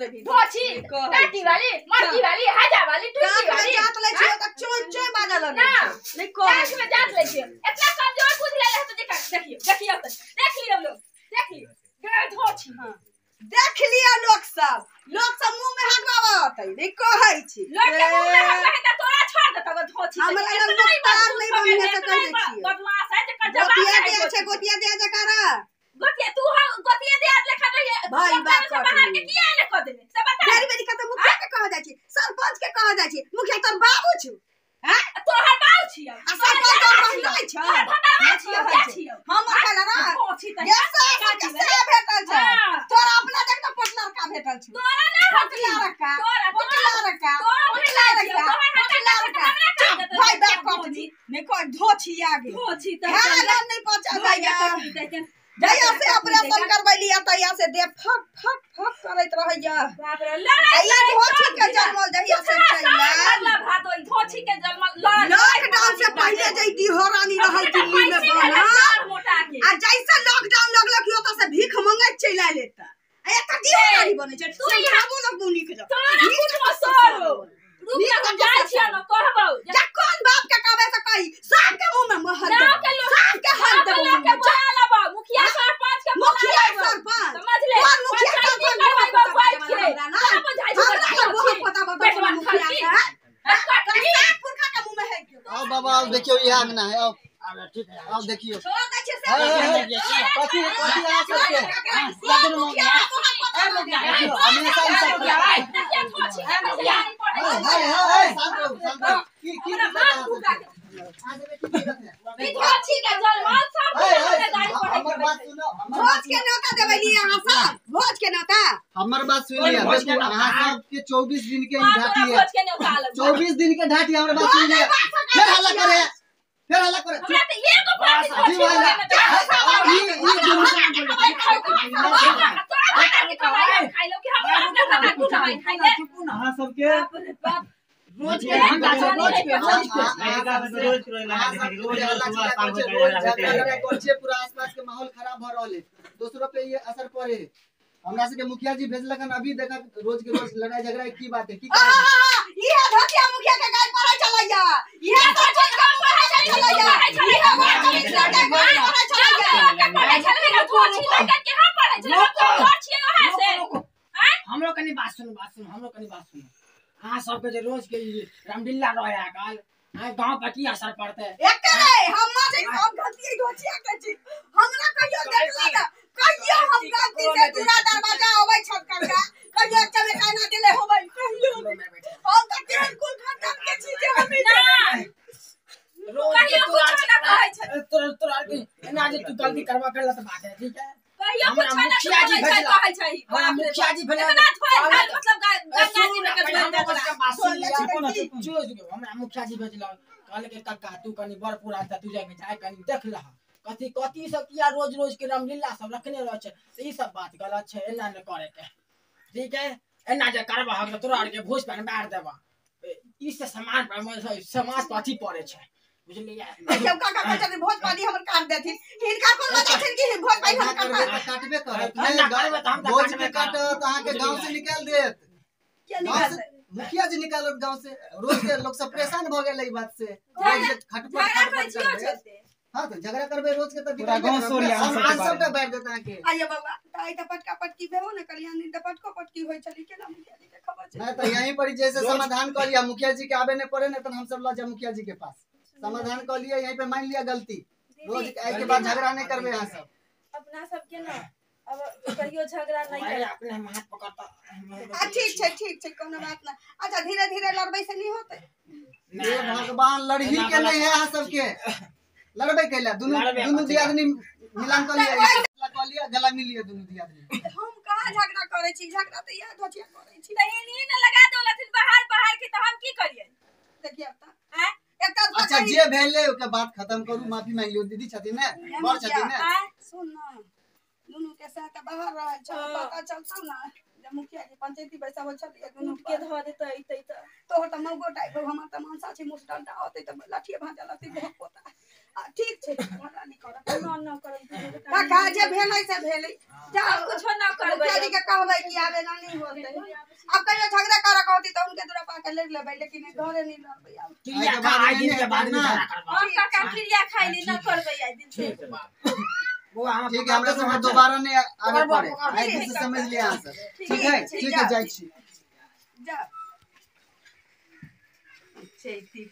दे भी धोची काटी वाली मर्जी वाली हाजा वाली टूटी वाली जात ले छी त चोय बाजा लगे नहीं को जात में जात ले छी इतना कमजोर बुझ ले तो देखियो देख लियो लोग देख लियो गे धोची हां देख लियो लोग सब मुंह में हगवावत नहीं कहै छी लोग के मुंह में हगवा है त तोरा छोड़ दे तब धोची हमरा लग तार नहीं बनिए से कह दे छी बदमाश है जे कर जवाब गोतिया दे जकारा गोतिया तू हो गोतिया दे आज लेखा रही भाई बात कर बाहर के किया ले कर देले सब बता मेरी बेटी का तो मुखिया के कह जाय छी सरपंच के कह जाय छी मुखिया तोर बाबू छु हैं तोहर बाबू छियो आ सरपंच का कहै छ हम कहला ना ये से भेटल छ तोरा अपना देख त पटलर का भेटल छ तोरा ना पटलर का भाई बात करती ने को धोची आगे धोची त नहीं पहुंचा जाएगा जया से ऑपरेशन करवैली तया से दे फक फक फक करैत रहैया बाप रे लड़ाई धोची के जन्मल जहिया से चैला अल्लाह भादो धोची के जन्मल लॉकडाउन से पहले जैती हो रानी रहल दिल्ली में बना मोटा के आ जैसे लॉकडाउन लगल कि ओता से भीख मांगै चैला लेता आ एता की रानी बनै छै तू हमो लोग मुनी के जा तोरा कुछ मसरो रुक जा जाय छियै न कहबौ जा कौन बाप के कहबै से कही सब के मुंह में महल सब के हल देबो के बोला लबा मुखिया सरपंच के मुखिया सरपंच समझ ले कौन मुखिया सरपंच करवाइबो बैठ के ना बुझाइ छै बहुत पता बता मुखिया के पुरखा के मुंह में है आओ बाबा आओ देखियो ये आंगना है आओ ठीक है आओ देखियो छोड़ दे छै से कथी आ सकते लगन में हमेशा ही सब हाय की धोची के जन्मल सब हमर बात सुनो भोज के न्योता देबली यहां सब भोज के न्योता हमर बात सुनिए देखो अहां सब के 24 दिन के ढाटी है भोज के न्योता 24 दिन के ढाटी हमर बात सुनिए फिर हल्ला करे हमरा त एगो बात जी वाला खाइ लो कि हमरा तू दवाई खाइ ले हां सबके रोज के धंधा रोज के रोज पूरा आसपास के माहौल खराब हो रहल है दूसरों पे ये असर पड़े हमरा से के मुखिया जी भेजलक हन अभी देखा रोज के रोज लड़ाई झगड़ा की बात है की ये धोतिया मुखिया के गाय पर चलैया ये धोतिया के पर चलैया ये मुखिया के गाय पर चलैया धोची लगा के हम पढ़े छै धोची वहां से हमरो कनी बात सुनो हां सबके जे रोज के रामलीला रहया काल आ गांव पे की असर पड़ते एक रे हम से सब गलती धोचिया के छी हमरा कहियो देखला ना कहियो हम गलती से दूरा दरवाजा होबै छत करका कहियो चले खाना दिले होबै कहियो हम त केहन कुल खानदान के छी जे हम कहियो कुछ ना कहै छै तोरा के एना जे तू गलती करवा करला त बात है ठीक है कहियो कुछ ना कहै छै मुखिया जी भेला मतलब गंगा जी में के हमरा मुखिया जी भेजला कहले के काका तू कनी बड़ पूरा त तू जाके जाय कनी देख लह कथी सब किया रोज के रामलीला सब रखने रह छै ई सब बात गलत छै एना न करे के ठीक है एना जे करबा हम तोरा के भोज पे मार देबा ई से समाज पर अथी पड़े छै बुझलिए जब काका कहते भोज पानी हमर काट देथिन हिनका कोन लगा छै कि भोज पानी हम काटबे करत भोज के काट अहां के गांव से निकाल देत क्या निकाल मुखिया जी निकालत गांव से रोज के लोग सब परेशान भ गेलै ई बात से खटपट हां तो झगड़ा करबे रोज के त पूरा गांव सोरिया हम सबटा बैठ देता के आइए बाबा ताई त पटका पटकी भेबो न कल्याणी त पटको पटकी होय छली केना मुखिया जी के खबर छै नहीं तो यहीं पर जैसे समाधान कर लिया मुखिया जी के आवे ने पड़े न त हम सब लजा मुखिया जी के पास समाधान कर लिया यहीं पे मान लिया गलती रोज के बाद झगड़ा नहीं करबे यहां सब अपना सब के ना अब कहियो झगड़ा नहीं करे अपने हाथ पकड़ता ठीक छै कोनो बात ना अच्छा धीरे धीरे लड़बै से नहीं होतै ये भगवान लड़ही के नहीं है यहां सब के लड़बे कैला दुनु दियादनी मिलान कर लिया गला मिल लिया दुनु दियादनी हम कहां झगड़ा करे छी झगड़ा त यह धोचिया करे छी त इनी न लगा दौलथिन बाहर के त हम की करियै देखिए त हैं अच्छा जे भेले ओके बात खत्म करू माफी मांग लियो दीदी छथिन ने बड़ छथिन ने सुन ना दुनु के साथ बाहर रह छ पता चलतौ ना जब मुखिया जी पंचायती पैसा बोल छथि दुनु के ध देतै त तो त मौगो टाइप हम त मानसा छी मुस डंडा होतै त लाठिए भांजा लती बहुत पोता ठीक छै झगड़ा नहीं करब न करब काका जे भेलै से भेलै जाओ कुछ न करबै मुखिया जी के कहबै कि आबे ना नहीं होतै अब कहियो झगड़ा करे कहती तो उनके दूरा पा के ले लेबै लेकिन घरे नहीं लड़बै अब क्रिया का आज दिन के बाद में झगड़ा करवा और काका क्रिया खाइली न करबै आज दिन से ठीक बा वो हम ठीक है, हमरा सब दोबारा नहीं आगे पड़े आगे से समझ लिया आंसर। ठीक है, जाय छी जा ठीक